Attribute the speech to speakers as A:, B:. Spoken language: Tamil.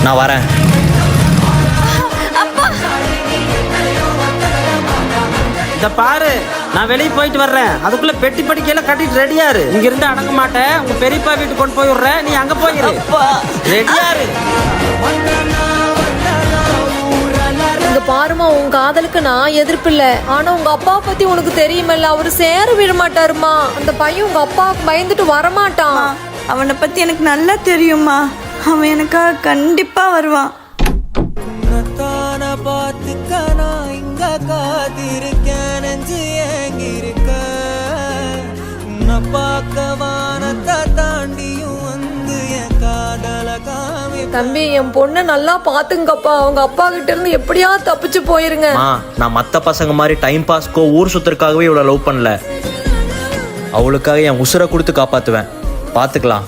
A: நான் வரேன்.
B: இத பாரு, நான் வெளியே போயிட்டு வர்றேன். அதுக்குள்ள பெட்டி படிக்கையில கட்டிட்டு ரெடியாரு. இங்க இருந்து அடங்க மாட்டேன். உங்க பெரியப்பா வீட்டுக்கு கொண்டு போய் விடுறேன். நீ அங்க போயிரு. ரெடியாரு.
C: இங்க பாருமா, உன் காதலுக்கு நான் எதிர்ப்பு இல்ல. ஆனா உங்க அப்பா பத்தி உனக்கு தெரியுமல்ல, அவரு சேர விட மாட்டாருமா. அந்த பையன் உங்க அப்பாவுக்கு பயந்துட்டு வரமாட்டான்.
D: அவனை பத்தி எனக்கு நல்லா தெரியுமா. அவன் எனக்காக கண்டிப்பா வருவான்.
E: பார்த்துக்க நான் இங்க காத்திருக்கேன், நெஞ்சு ஏங்கிருக்க உன்னை பார்க்க வானத்தை தாண்டியும் வந்து என் காதல காமி.
C: தம்பி, என் பொண்ணை நல்லா பாத்துங்கப்பா. அவங்க அப்பா கிட்ட இருந்து எப்படியா தப்பிச்சு போயிருங்க.
A: நான் மற்ற பசங்க மாதிரி டைம் பாஸ்க்கோ ஊர் சுத்துறதுக்காகவே இவ்வளோ லவ் பண்ணல. அவளுக்காக என் உசுரை கொடுத்து காப்பாற்றுவேன். பார்த்துக்கலாம்.